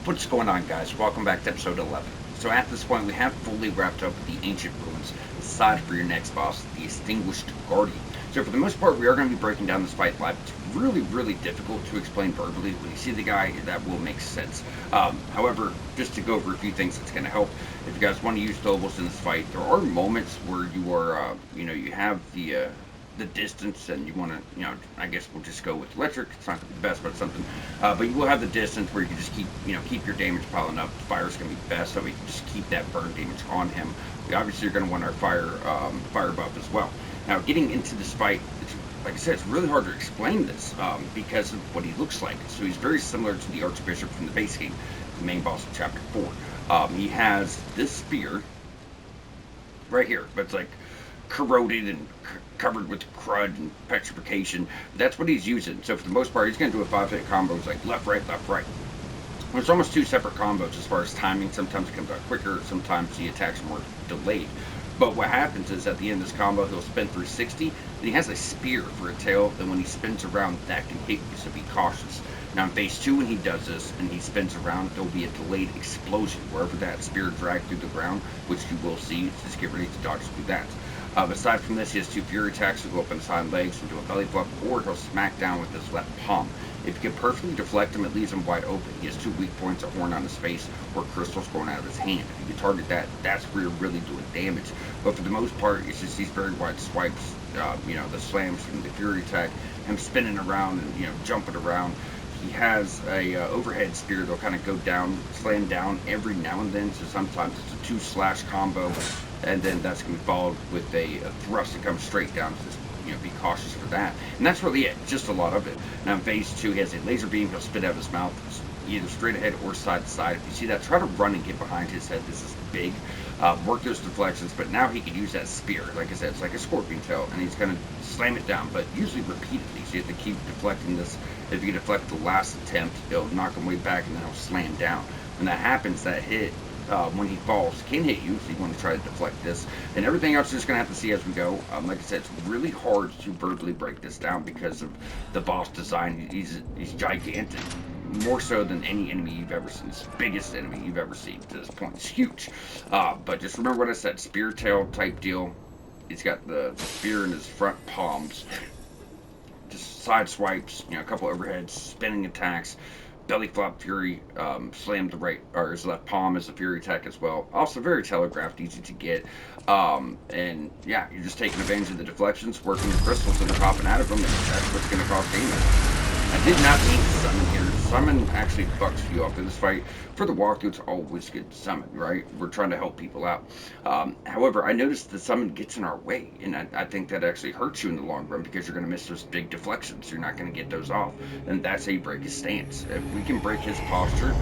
What's going on, guys? Welcome back to episode 11. So at this point, we have fully wrapped up the Ancient Ruins, aside for your next boss, the Extinguished Guardian. So for the most part, we are going to be breaking down this fight live. It's really difficult to explain verbally. When you see the guy, that will make sense. However, just to go over a few things that's going to help, if you guys want to use doubles in this fight, there are moments where you are, you have the distance, and you want to, I guess we'll just go with electric. It's not going to be the best, but it's something. But you will have the distance where you can just keep your damage piling up. Fire's going to be best, so we can just keep that burn damage on him. We obviously are going to want our fire buff as well. Now, getting into this fight, like I said, it's really hard to explain this because of what he looks like. So he's very similar to the Archbishop from the base game, the main boss of Chapter 4. He has this spear right here, but it's like corroded and covered with crud and petrification. That's what he's using. So for the most part, he's going to do a 5-hit combo. It's like left, right, left, right. It's almost two separate combos as far as timing. Sometimes it comes out quicker. Sometimes the attacks are more delayed. But what happens is at the end of this combo, he'll spin 360. And he has a spear for a tail. Then when he spins around, that can hit you. So be cautious. Now in phase 2, when he does this and he spins around, there'll be a delayed explosion wherever that spear dragged through the ground, which you will see. Just get ready to dodge through that. Aside from this, he has two fury attacks to go up on his hind legs and do a belly flop, or he'll smack down with his left palm. If you can perfectly deflect him, it leaves him wide open. He has two weak points, a horn on his face, or crystals going out of his hand. If you can target that, that's where you're really doing damage. But for the most part, it's just these very wide swipes, the slams from the fury attack, him spinning around and, jumping around. He has a overhead spear that'll kind of go down, slam down every now and then, so sometimes it's a 2-slash combo, and then that's going to be followed with a thrust that comes straight down. So just, be cautious for that. And that's really it, just a lot of it. Now in phase 2, he has a laser beam he'll spit out of his mouth, either straight ahead or side to side. If you see that, try to run and get behind his head. This is big. Work those deflections, but now he can use that spear. Like I said, it's like a scorpion tail, and he's going to slam it down, but usually repeatedly. So you have to keep deflecting this. If you can deflect the last attempt, it'll knock him way back, and then he'll slam down. When that happens, that hit, when he falls, can hit you, so you want to try to deflect this. And everything else you're just going to have to see as we go. Like I said, it's really hard to verbally break this down because of the boss design. He's gigantic. More so than any enemy you've ever seen. It's the biggest enemy you've ever seen to this point. It's huge. But just remember what I said. Spear tail type deal. He's got the spear in his front palms. Just side swipes, a couple overheads, spinning attacks, belly flop fury, slam the right or his left palm as a fury attack as well. Also very telegraphed, easy to get. And yeah, you're just taking advantage of the deflections, working the crystals that are popping out of them, and that's what's going to cause damage. I did not mean to summon here. Summon actually fucks you up in this fight. For the walkthrough, it's always good to summon, right? We're trying to help people out. However, I noticed the summon gets in our way, and I think that actually hurts you in the long run because you're going to miss those big deflections. You're not going to get those off, and that's how you break his stance. If we can break his posture,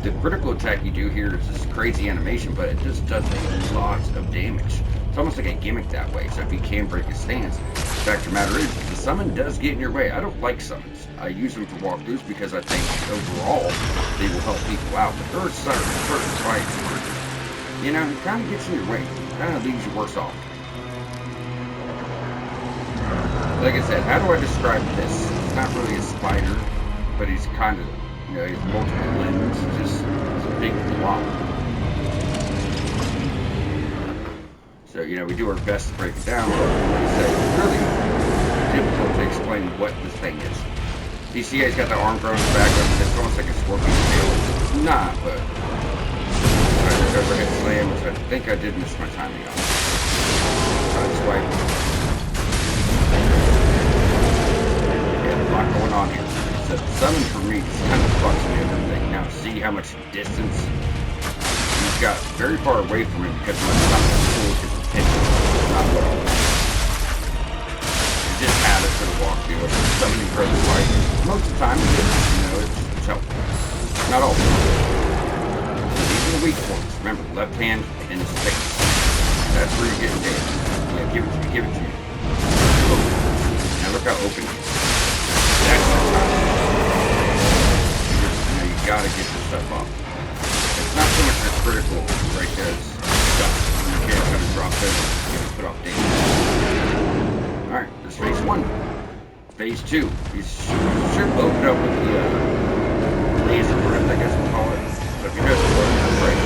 the critical attack you do here is this crazy animation, but it just does a lot of damage. It's almost like a gimmick that way, so if you can break his stance, the fact of the matter is, the summon does get in your way. I don't like summons. I use them for walkthroughs because I think overall they will help people out, but there are certain fights where, it kind of gets in your way. It kind of leaves you worse off. Like I said, how do I describe this? It's not really a spider, but he's kind of, he has multiple limbs. It's a big blob. So, we do our best to break it down, but like I said, it's really difficult to explain what this thing is. You see he's got the arm growing back up, it's almost like a scorpion tail. It's not, but I just overhead slam, which I think I did miss my timing on. Side swipe. Yeah, a lot going on here. So the summon for me just kind of fucks me and everything. Now see how much distance he's got very far away from him because my summon pulls his attention. Not what I want. Just have it for the walkthrough. Summoning for the fight. Most of the time it is, it's helpful. Not all. These are the weak points. Remember, left hand and his face. That's where you're getting damage. Yeah, give it to me. Boom. Now look how open he is. That's the time. You gotta get this stuff off. It's not so much as critical, right? Because stuff. You can't kind of drop it and put off damage. Alright, there's phase 1. Phase 2. You should open up with the laser for him. I guess we'll call it. So if you notice, that's right.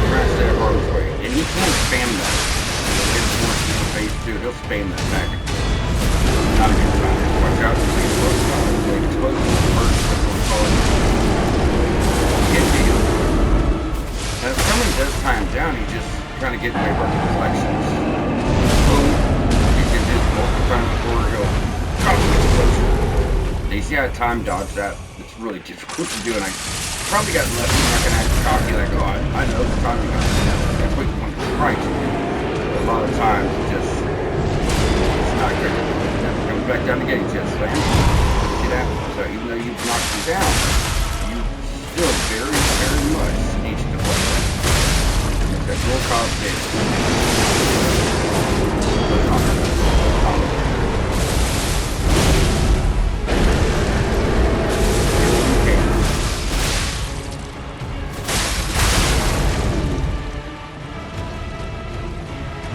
Crash that arms way. And he can spam that. It's more to the face too. He'll spam that back. Not a good time. Watch out for these close calls. They expose the first, that's what we call it. Get to you. And if someone does time down, he just kind of get away from the reflections. Boom. You can do this multiple times before he'll constantly explosion. Now you see how I time dodge that? It's really difficult to do, and I probably got left and I can act cocky like, oh, I know the timing on that. That's what you want to try to. But a lot of times, it's not good. It comes back down again, you just slam. See that? So even though you've knocked him down, you still very, very much need to deflect that. That will cause damage.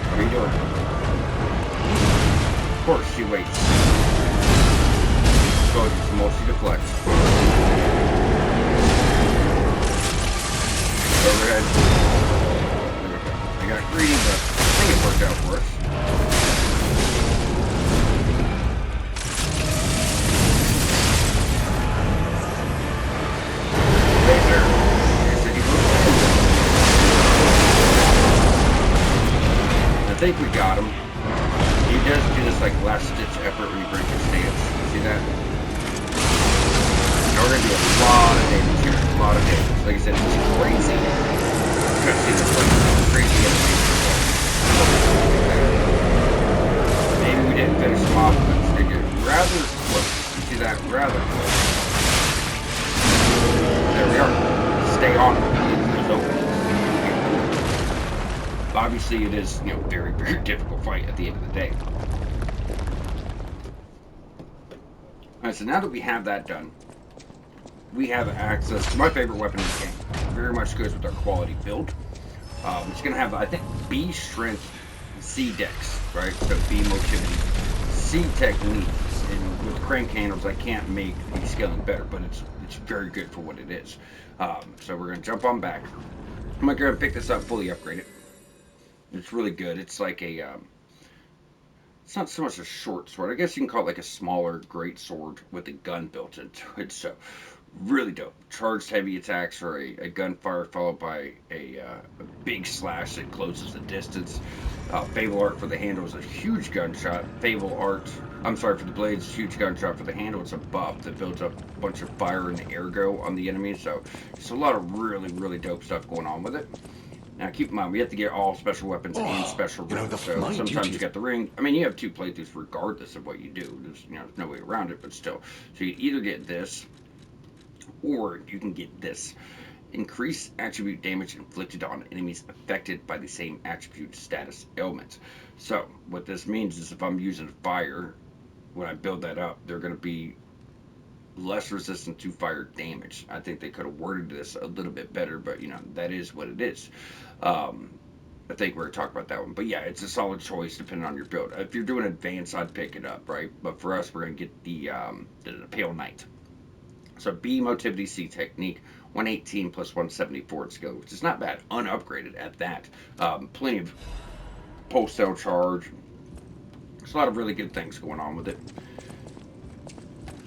What are you doing? Of course, she waits. So it's multi-deflect. Overhead. There we go. I got greedy, but I think it worked out for us. Laser. I think we got him. He does do this like last ditch effort when you break his stance. See that? Now we're gonna do a lot of damage here. A lot of damage. Like I said, it's crazy. You're gonna see this like crazy animation. Maybe we didn't finish him off, but it's gonna get rather close. You see that? Rather close. There we are. Stay on him. It's open. Obviously, it is, very, very difficult fight at the end of the day. Alright, so now that we have that done, we have access to my favorite weapon in the game. Very much goes with our quality build. It's going to have, I think, B strength, C dex, right? So B motility, C technique. And with crank handles, I can't make the scaling better, but it's very good for what it is. So we're going to jump on back. I'm going to go and pick this up, fully upgrade it. It's really good. It's like a, it's not so much a short sword. I guess you can call it like a smaller great sword with a gun built into it. So, really dope. Charged heavy attacks or a gunfire followed by a big slash that closes the distance. Fable Art for the handle is a huge gunshot. Fable Art, I'm sorry, for the blades, huge gunshot. For the handle, it's a buff that builds up a bunch of fire and ergo on the enemy. So, it's a lot of really, really dope stuff going on with it. Now, keep in mind, we have to get all special weapons and special rings, so sometimes you get the ring. I mean, you have two playthroughs regardless of what you do. There's no way around it, but still. So you either get this, or you can get this. Increase attribute damage inflicted on enemies affected by the same attribute status ailment. So, what this means is if I'm using fire, when I build that up, they're going to be less resistant to fire damage. I think they could have worded this a little bit better, but that is what it is. I think we're going to talk about that one. But yeah, it's a solid choice depending on your build. If you're doing advanced, I'd pick it up, right? But for us, we're going to get the Pale Knight. So B motivity, C technique, 118 plus 174 skill, which is not bad. Unupgraded at that. Plenty of post-cell charge. There's a lot of really good things going on with it.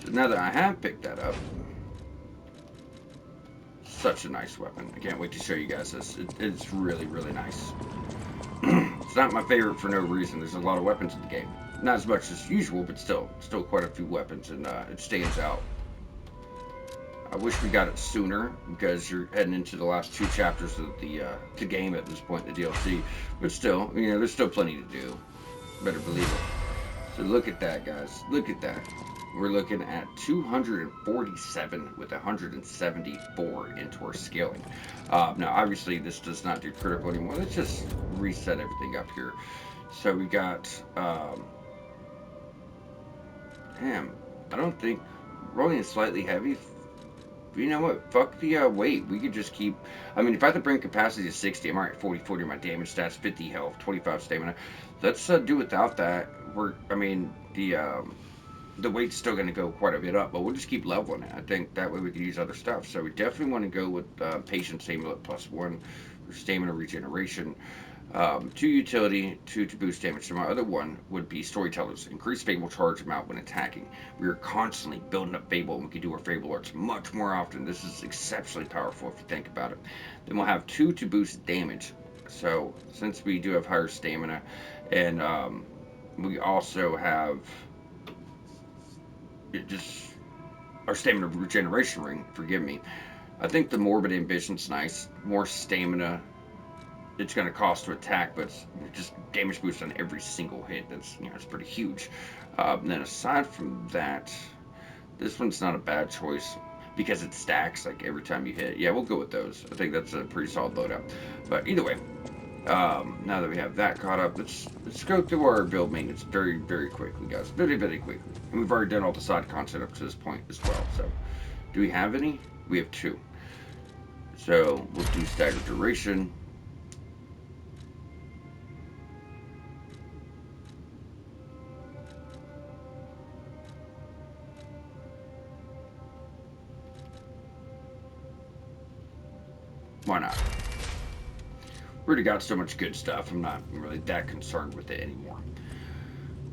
So now that I have picked that up, such a nice weapon. I can't wait to show you guys this. It's really, really nice. It's not my favorite for no reason. There's a lot of weapons in the game. Not as much as usual, but still quite a few weapons, and it stands out. I wish we got it sooner, because you're heading into the last 2 chapters of the game at this point, the DLC. But still, there's still plenty to do. Better believe it. So look at that, guys. Look at that. We're looking at 247 with 174 into our scaling. Now, obviously, this does not do critical anymore. Let's just reset everything up here. So we got, damn, I don't think, rolling is slightly heavy. But you know what? Fuck the weight. We could just keep, I mean, if I have to bring capacity to 60, I'm already at 40 my damage stats, 50 health, 25 stamina. Let's do without that. the weight's still going to go quite a bit up, but we'll just keep leveling it. I think that way we can use other stuff. So we definitely want to go with Patience Amulet +1 for stamina regeneration. 2 utility, 2 to boost damage. So my other one would be Storytellers. Increase Fable charge amount when attacking. We are constantly building up Fable, and we can do our Fable arts much more often. This is exceptionally powerful if you think about it. Then we'll have 2 to boost damage. So since we do have higher stamina, and we also have just our stamina regeneration ring, forgive me. I think the Morbid Ambition's nice. More stamina it's going to cost to attack, but it's just damage boost on every single hit. That's it's pretty huge. And then aside from that, this one's not a bad choice because it stacks like every time you hit. Yeah, we'll go with those. I think that's a pretty solid loadout. But either way, now that we have that caught up, let's go through our build maintenance very quickly, guys. Very quickly. And we've already done all the side content up to this point as well. So, do we have any? We have 2. So we'll do staggered duration. Why not? We already got so much good stuff. I'm not really that concerned with it anymore.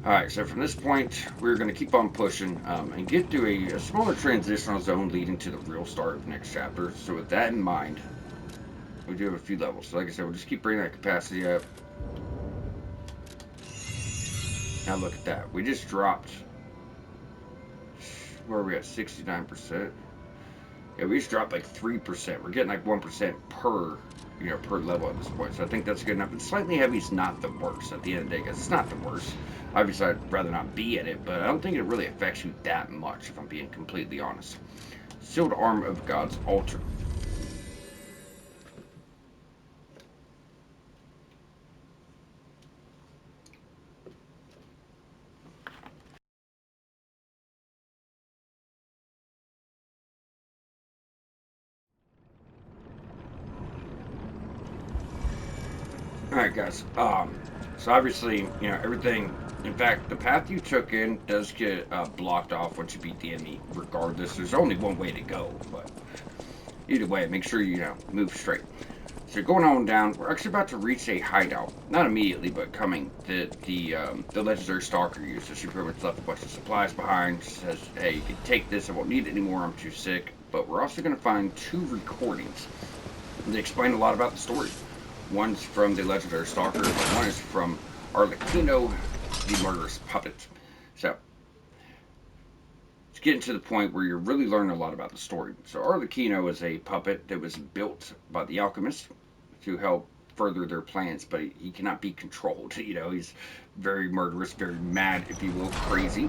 Alright, so from this point, we're going to keep on pushing and get to a smaller transitional zone leading to the real start of the next chapter. So with that in mind, we do have a few levels. So like I said, we'll just keep bringing that capacity up. Now look at that. We just dropped, where are we at, 69%? Yeah, we just dropped like 3%. We're getting like 1% per per level at this point. So I think that's good enough. And slightly heavy is not the worst at the end of the day, because it's not the worst. Obviously, I'd rather not be at it, but I don't think it really affects you that much, if I'm being completely honest. Sealed Arm of God's Altar. Alright, guys. So obviously, everything. In fact, the path you took in does get blocked off once you beat the enemy, regardless. There's only one way to go, but either way, make sure you move straight. So going on down, we're actually about to reach a hideout. Not immediately, but coming. The legendary stalker used. So she pretty much left a bunch of supplies behind. She says, hey, you can take this. I won't need it anymore. I'm too sick. But we're also going to find 2 recordings. They explain a lot about the story. One's from the legendary stalker. One is from Arlecchino, the murderous puppet. So it's getting to the point where you're really learning a lot about the story. So Arlecchino is a puppet that was built by the alchemist to help further their plans, but he cannot be controlled. He's very murderous, very mad, if you will, crazy.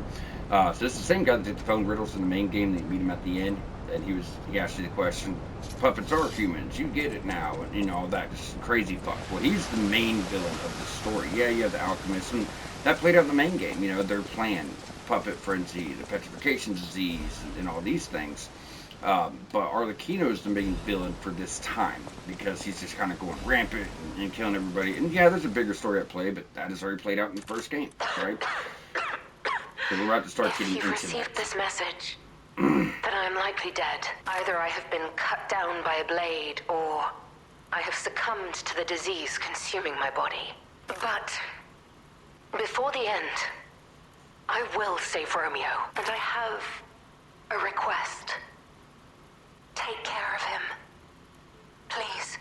So this is the same guy that did the phone riddles in the main game. That you meet him at the end, and he asked you the question, puppets are humans, you get it now, and all that just crazy fuck. Well, he's the main villain of the story. Yeah, you have the alchemist, and that played out in the main game. Their plan, puppet frenzy, the petrification disease, and all these things. But Arlecchino is the main villain for this time because he's just kind of going rampant and killing everybody. And yeah, there's a bigger story at play, but that is already played out in the first game, right? So we're about to start getting into that. If you've received this message, then I am likely dead. Either I have been cut down by a blade, or I have succumbed to the disease consuming my body. But before the end, I will save Romeo, and I have a request. Take care of him. Please.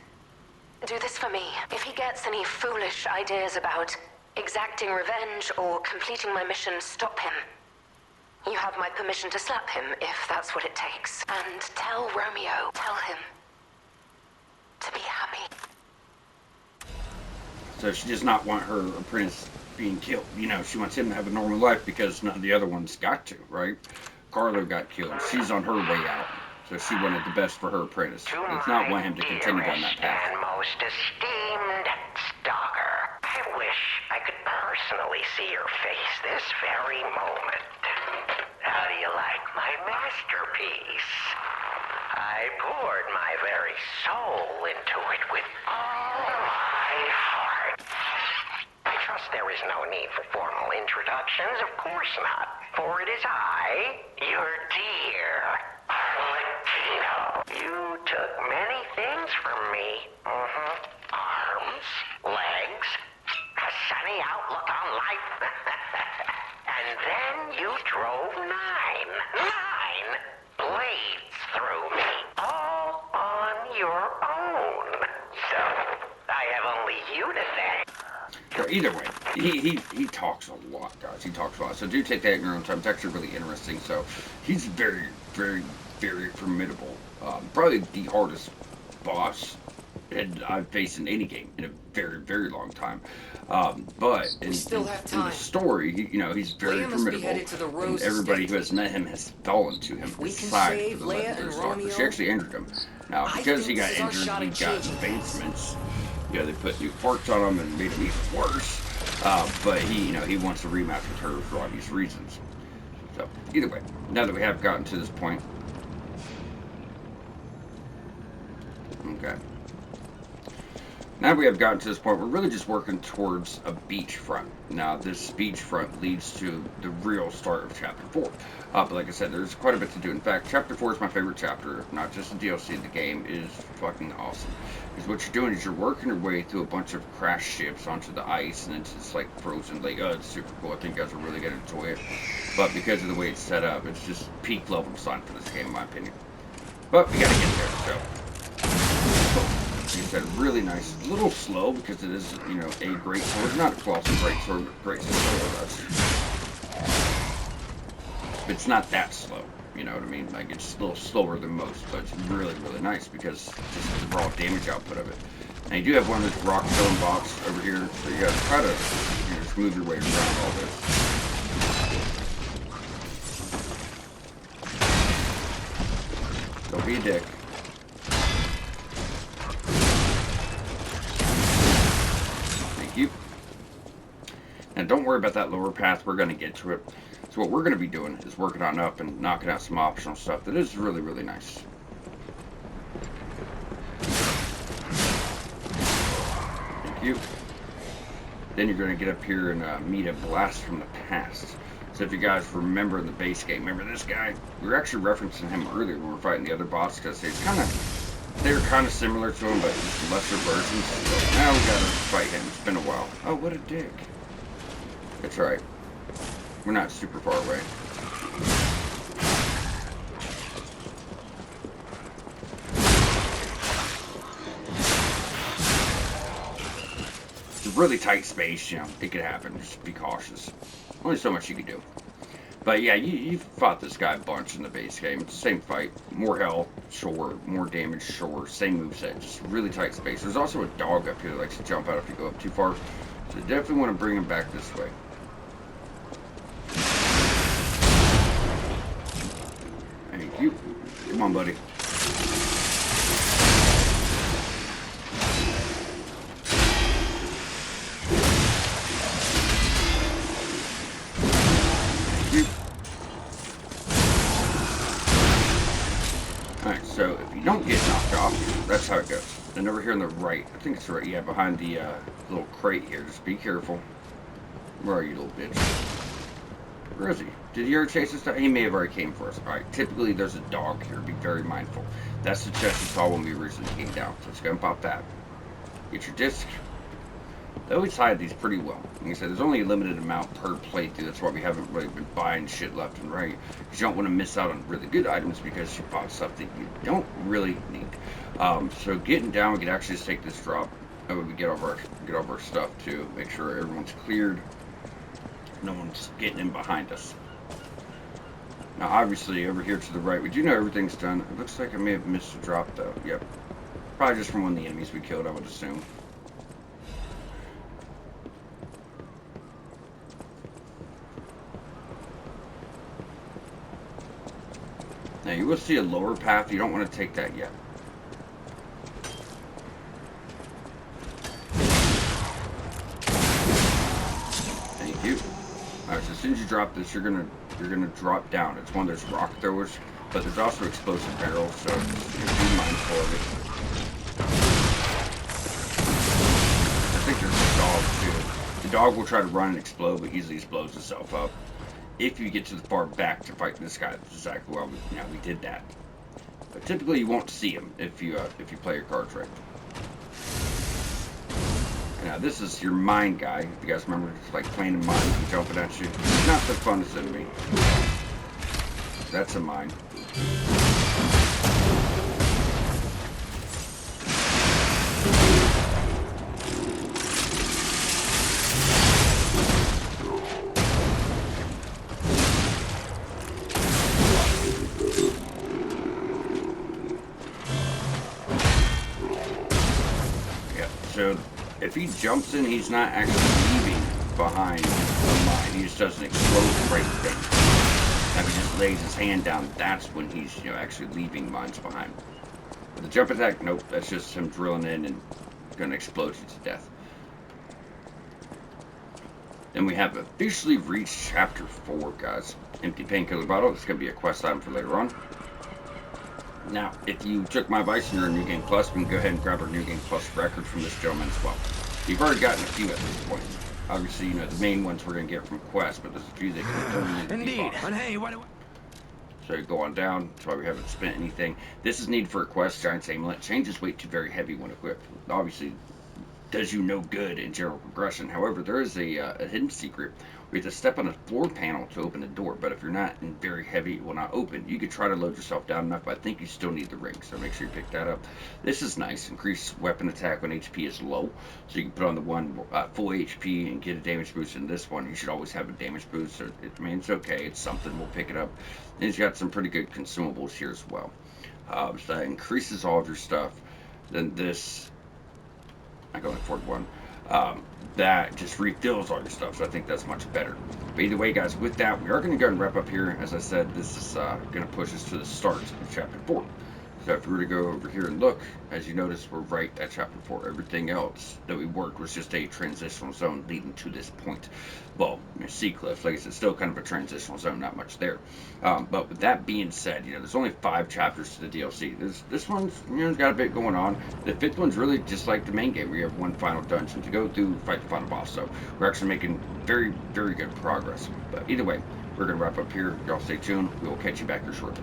Do this for me. If he gets any foolish ideas about exacting revenge or completing my mission, stop him. You have my permission to slap him if that's what it takes. And tell Romeo, tell him to be happy. So she does not want her apprentice being killed. She wants him to have a normal life because none of the other ones got to, right? Carlo got killed. She's on her way out. So she wanted the best for her apprentice. Does not want him to continue down that path. And most esteemed stalker, I wish I could personally see your face this very moment. How do you like my masterpiece? I poured my very soul into it with all my heart. I trust there is no need for formal introductions, of course not. For it is I, your dear Latino. You took many things from me. Arms, legs, a sunny outlook on life. And then you drove nine blades through me, all on your own. So, I have only you to thank. So either way, he talks a lot, guys. He talks a lot. So do take that in your own time. It's actually really interesting. So he's very, very, very formidable. Probably the hardest boss I've faced in any game in a very, very long time. But in the story, he's very formidable, and everybody who has met him has fallen to him. Aside from the legendary stalker, she actually injured him. Now, because he got injured, he got advancements. They put new parts on him and made him even worse. But he wants to rematch with her for obvious reasons. So either way, now that we have gotten to this point, okay. Now we have gotten to this point, we're really just working towards a beachfront. Now, this beachfront leads to the real start of Chapter 4. But like I said, there's quite a bit to do. In fact, Chapter 4 is my favorite chapter, not just the DLC. The game is fucking awesome. Because what you're doing is you're working your way through a bunch of crashed ships onto the ice, and it's just like frozen lake. Oh, it's super cool. I think you guys are really going to enjoy it. But because of the way it's set up, it's just peak level design for this game, in my opinion. But we got to get there, so... Like I said, really nice. A little slow because it is, a great sword. Not a colossal great sword, but great sword. It's not that slow, you know what I mean? Like, it's a little slower than most, but it's really, really nice because just the raw damage output of it. And you do have one of those rock stone blocks over here, so you gotta try to just move your way around all this. Don't be a dick. You. And don't worry about that lower path, we're going to get to it. So what we're going to be doing is working on up and knocking out some optional stuff that is really, really nice. Thank you. Then you're going to get up here and meet a blast from the past. So if you guys remember in the base game, remember this guy? We were actually referencing him earlier when we were fighting the other boss because they're kind of similar to him, but just lesser versions. So now we gotta fight him. It's been a while. Oh, what a dick. That's right. We're not super far away. It's a really tight space, it could happen. Just be cautious. Only so much you can do. But yeah, you fought this guy a bunch in the base game. It's the same fight. More health, sure. More damage, sure. Same moveset. Just really tight space. There's also a dog up here that likes to jump out if you go up too far. So you definitely want to bring him back this way. Thank you. Come on, buddy. Alright, so if you don't get knocked off, that's how it goes. Then over here on the right, I think it's right, yeah, behind the little crate here. Just be careful. Where are you, little bitch? Where is he? Did he ever chase us down? He may have already came for us. Alright, typically there's a dog here. Be very mindful. That's the chest you saw when we originally came down. So let's go and pop that. Get your disc. They always hide these pretty well. Like I said, there's only a limited amount per playthrough. That's why we haven't really been buying shit left and right. Because you don't want to miss out on really good items because you bought stuff that you don't really need. So getting down, we can actually just take this drop. That way we get over our stuff too. Make sure everyone's cleared. No one's getting in behind us. Now obviously over here to the right, we do know everything's done. It looks like I may have missed a drop though. Yep. Probably just from one of the enemies we killed, I would assume. Now you will see a lower path. You don't want to take that yet. Thank you. Alright, so as soon as you drop this, you're gonna drop down. It's one of those rock throwers, but there's also explosive barrels, so just be mindful of it. I think there's a dog too. The dog will try to run and explode, but easily blows itself up. If you get to the far back to fight this guy, that's exactly why we did that. But typically you won't see him if you play your cards right. Now this is your mine guy. If you guys remember, it's like playing in mines and jumping at you. It's not the funnest enemy. That's a mine. So if he jumps in, he's not actually leaving behind the mine. He just doesn't explode right then. Now if he just lays his hand down, that's when he's actually leaving mines behind. But the jump attack, nope, that's just him drilling in and gonna explode you to death. Then we have officially reached chapter 4, guys. Empty painkiller bottle. This is gonna be a quest item for later on. Now, if you took my advice and you're a New Game Plus, we can go ahead and grab our New Game Plus record from this gentleman as well. You've already gotten a few at this point. Obviously, the main ones we're going to get from quests, but there's a few that can only Indeed. But hey, what do I... So you go on down. That's why we haven't spent anything. This is needed for a quest. Giant's Amulet changes weight to very heavy when equipped. Obviously, does you no good in general progression. However, there is a hidden secret. We have to step on a floor panel to open the door, but if you're not in very heavy, it will not open. You could try to load yourself down enough, but I think you still need the ring, so make sure you pick that up. This is nice. Increase weapon attack when HP is low, so you can put on the one full HP and get a damage boost. In this one, you should always have a damage boost, so it's okay. It's something. We'll pick it up. And he's got some pretty good consumables here as well. So that increases all of your stuff. Then this... I go for one. That just refills all your stuff, so I think that's much better. But either way, guys, with that, we are going to go and wrap up here. As I said, this is going to push us to the start of chapter 4. So if we were to go over here and look, as you notice, we're right at chapter 4. Everything else that we worked was just a transitional zone leading to this point. Well, Sea Cliff, like I said, still kind of a transitional zone, not much there. But with that being said, there's only 5 chapters to the DLC. This one's got a bit going on. The 5th one's really just like the main game, where you have one final dungeon to go through, fight the final boss. So we're actually making very, very good progress. But either way, we're going to wrap up here. Y'all stay tuned. We will catch you back here shortly.